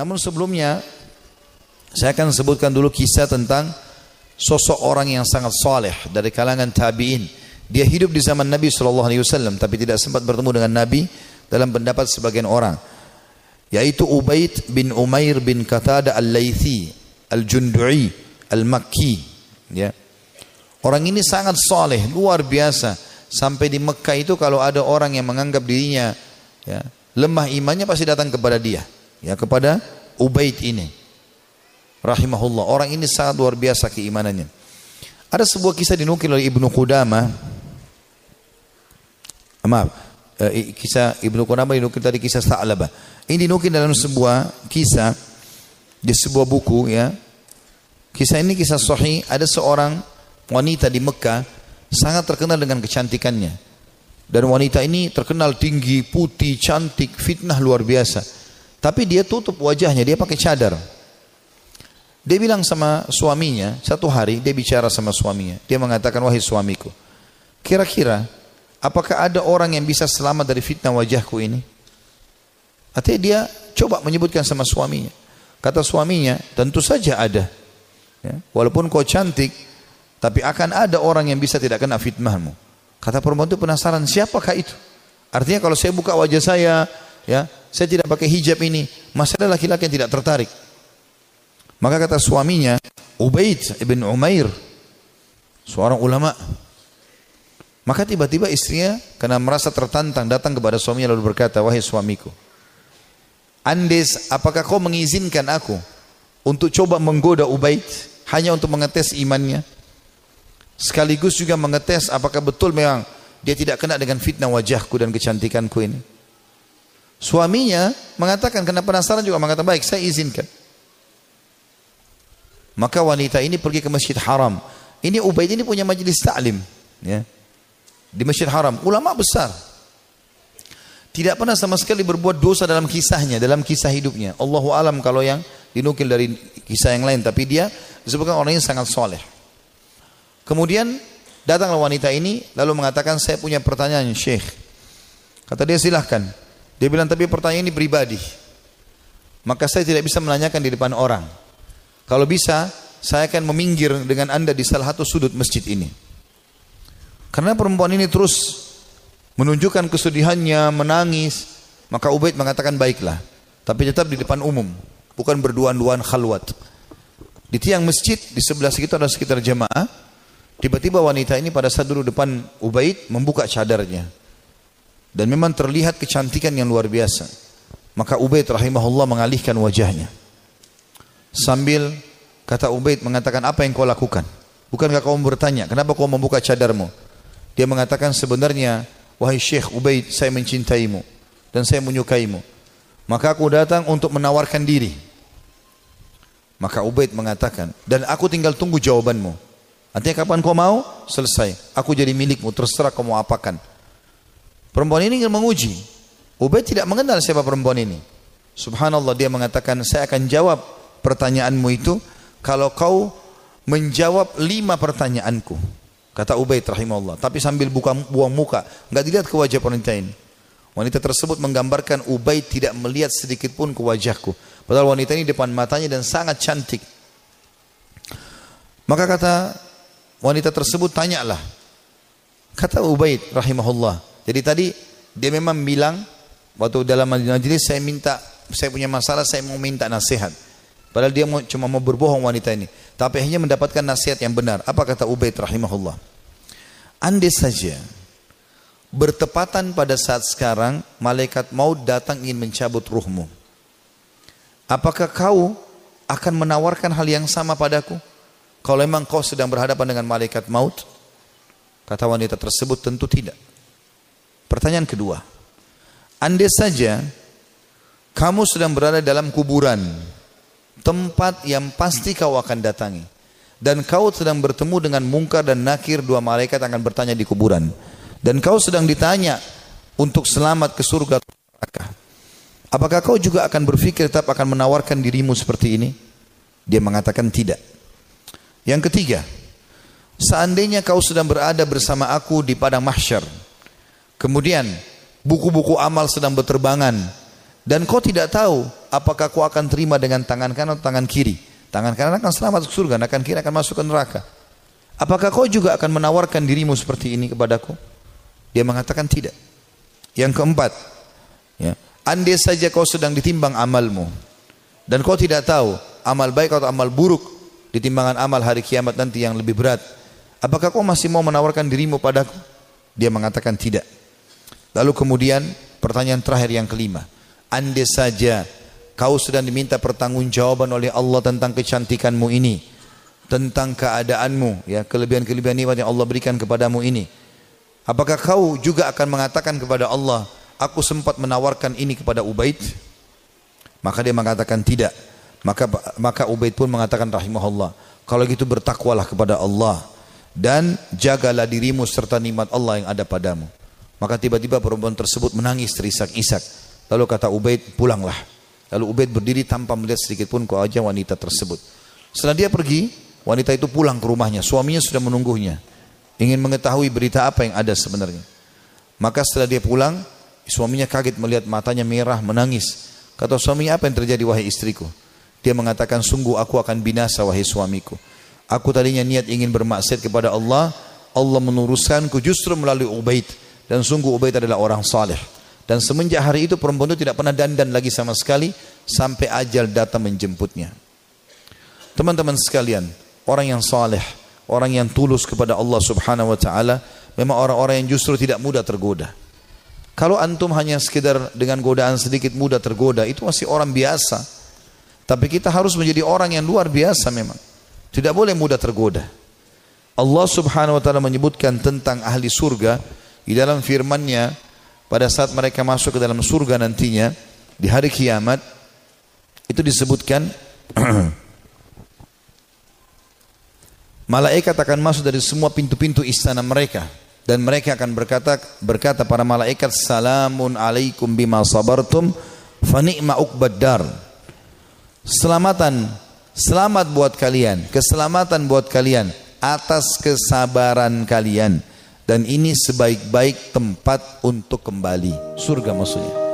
Namun sebelumnya saya akan sebutkan dulu kisah tentang sosok orang yang sangat saleh dari kalangan tabi'in. Dia hidup di zaman Nabi SAW tapi tidak sempat bertemu dengan Nabi dalam pendapat sebagian orang, yaitu Ubaid bin Umair bin Qatada al-Laythi al-Jundu'i al-Makki, ya. Orang ini sangat saleh, luar biasa. Sampai di Mekah itu kalau ada orang yang menganggap dirinya, ya, lemah imannya, pasti datang kepada dia, ya, kepada Ubaid ini rahimahullah. Orang ini sangat luar biasa keimanannya. Ada sebuah kisah dinukil oleh Ibnu Qudamah. Kisah Ibnu Qudamah dinukil tadi, kisah Tha'labah. Ini dinukil dalam sebuah kisah di sebuah buku, ya. Kisah ini kisah sahih. Ada seorang wanita di Mekah sangat terkenal dengan kecantikannya. Dan wanita ini terkenal tinggi, putih, cantik, fitnah luar biasa. Tapi dia tutup wajahnya, dia pakai cadar. Dia bilang sama suaminya, satu hari dia bicara sama suaminya. Dia mengatakan, wahai suamiku, kira-kira apakah ada orang yang bisa selamat dari fitnah wajahku ini? Artinya dia coba menyebutkan sama suaminya. Kata suaminya, tentu saja ada, ya, walaupun kau cantik, tapi akan ada orang yang bisa tidak kena fitnahmu. Kata perempuan itu penasaran, siapakah itu? Artinya kalau saya buka wajah saya, ya, saya tidak pakai hijab ini, masih ada laki-laki yang tidak tertarik. Maka kata suaminya, Ubaid ibn Umair, seorang ulama. Maka tiba-tiba istrinya karena merasa tertantang datang kepada suaminya lalu berkata, wahai suamiku, Andes, apakah kau mengizinkan aku untuk coba menggoda Ubaid hanya untuk mengetes imannya? Sekaligus juga mengetes apakah betul memang dia tidak kena dengan fitnah wajahku dan kecantikanku ini. Suaminya mengatakan, karena penasaran juga mengatakan, baik, saya izinkan. Maka wanita ini pergi ke Masjid Haram. Ini Ubaid ini punya majelis ta'lim, ya, di Masjid Haram. Ulama besar. Tidak pernah sama sekali berbuat dosa dalam kisahnya, dalam kisah hidupnya. Allahu alam kalau yang dinukil dari kisah yang lain. Tapi dia disebutkan orang yang sangat soleh. Kemudian datanglah wanita ini lalu mengatakan, saya punya pertanyaan Syekh. Kata dia, silahkan. Dia bilang, tapi pertanyaan ini pribadi, maka saya tidak bisa menanyakan di depan orang. Kalau bisa saya akan meminggir dengan anda di salah satu sudut masjid ini. Karena perempuan ini terus menunjukkan kesedihannya, menangis. Maka Ubaid mengatakan, baiklah, tapi tetap di depan umum, bukan berduaan-duaan khalwat. Di tiang masjid di sebelah situ ada sekitar jamaah. Tiba-tiba wanita ini pada saat duduk depan Ubaid membuka cadarnya. Dan memang terlihat kecantikan yang luar biasa. Maka Ubaid rahimahullah mengalihkan wajahnya. Sambil kata Ubaid mengatakan, apa yang kau lakukan? Bukankah kau bertanya, kenapa kau membuka cadarmu? Dia mengatakan, sebenarnya wahai Syekh Ubaid, saya mencintaimu dan saya menyukaimu. Maka aku datang untuk menawarkan diri. Maka Ubaid mengatakan, dan aku tinggal tunggu jawabanmu. Artinya kapan kau mau? Selesai. Aku jadi milikmu, terserah kau mau apakan. Perempuan ini ingin menguji. Ubaid tidak mengenal siapa perempuan ini. Subhanallah, dia mengatakan, saya akan jawab pertanyaanmu itu kalau kau menjawab 5 pertanyaanku. Kata Ubaid rahimahullah. Tapi sambil buang muka, enggak dilihat ke wajah wanita ini. Wanita tersebut menggambarkan Ubaid tidak melihat sedikit pun ke wajahku. Padahal wanita ini depan matanya dan sangat cantik. Maka kata wanita tersebut, tanyalah. Kata Ubaid rahimahullah. Jadi tadi dia memang bilang waktu dalam majelis, saya punya masalah, saya mau minta nasihat. Padahal dia cuma mau berbohong wanita ini. Tapi hanya mendapatkan nasihat yang benar. Apa kata Ubaid rahimahullah? Andai saja bertepatan pada saat sekarang malaikat maut datang ingin mencabut ruhmu, apakah kau akan menawarkan hal yang sama padaku? Kalau memang kau sedang berhadapan dengan malaikat maut? Kata wanita tersebut, tentu tidak. Pertanyaan kedua, andai saja kamu sedang berada dalam kuburan, tempat yang pasti kau akan datangi, dan kau sedang bertemu dengan Munkar dan Nakir, 2 malaikat akan bertanya di kuburan, dan kau sedang ditanya untuk selamat ke surga atau neraka, apakah kau juga akan berpikir tetap akan menawarkan dirimu seperti ini? Dia mengatakan tidak. Yang ketiga, seandainya kau sedang berada bersama aku di padang mahsyar, kemudian buku-buku amal sedang berterbangan, Dan kau tidak tahu apakah kau akan terima dengan tangan kanan atau tangan kiri. Tangan kanan akan selamat ke surga, tangan kiri akan masuk ke neraka. Apakah kau juga akan menawarkan dirimu seperti ini kepadaku? Dia mengatakan tidak. Yang keempat, ya, andai saja kau sedang ditimbang amalmu dan kau tidak tahu amal baik atau amal buruk di timbangan amal hari kiamat nanti yang lebih berat, apakah kau masih mau menawarkan dirimu padaku? Dia mengatakan tidak. Lalu kemudian pertanyaan terakhir yang kelima, andai saja kau sedang diminta pertanggungjawaban oleh Allah tentang kecantikanmu ini, tentang keadaanmu, ya, kelebihan-kelebihan nikmat yang Allah berikan kepadamu ini, apakah kau juga akan mengatakan kepada Allah, aku sempat menawarkan ini kepada Ubaid? Maka dia mengatakan tidak. Maka Ubaid pun mengatakan rahimahullah, kalau gitu bertakwalah kepada Allah dan jagalah dirimu serta nikmat Allah yang ada padamu. Maka tiba-tiba perempuan tersebut menangis terisak-isak. Lalu kata Ubaid, pulanglah. Lalu Ubaid berdiri tanpa melihat sedikit pun ke wajah wanita tersebut. Setelah dia pergi, wanita itu pulang ke rumahnya. Suaminya sudah menunggunya, ingin mengetahui berita apa yang ada sebenarnya. Maka setelah dia pulang, suaminya kaget melihat matanya merah, menangis. Kata suaminya, apa yang terjadi wahai istriku? Dia mengatakan, sungguh aku akan binasa wahai suamiku. Aku tadinya niat ingin bermaksiat kepada Allah, Allah menuruskanku justru melalui Ubaid. Dan sungguh Ubaid adalah orang saleh. Dan semenjak hari itu perempuan itu tidak pernah dandan lagi sama sekali sampai ajal datang menjemputnya. Teman-teman sekalian, orang yang saleh, orang yang tulus kepada Allah Subhanahu wa taala, memang orang-orang yang justru tidak mudah tergoda. Kalau antum hanya sekedar dengan godaan sedikit mudah tergoda, itu masih orang biasa. Tapi kita harus menjadi orang yang luar biasa memang. Tidak boleh mudah tergoda. Allah Subhanahu wa taala menyebutkan tentang ahli surga di dalam firman-Nya pada saat mereka masuk ke dalam surga nantinya di hari kiamat, itu disebutkan malaikat akan masuk dari semua pintu-pintu istana mereka dan mereka akan berkata para malaikat, salamun alaikum bima sabartum fa ni'ma uqbad dar. Selamat buat kalian, keselamatan buat kalian atas kesabaran kalian, dan ini sebaik-baik tempat untuk kembali, surga maksudnya.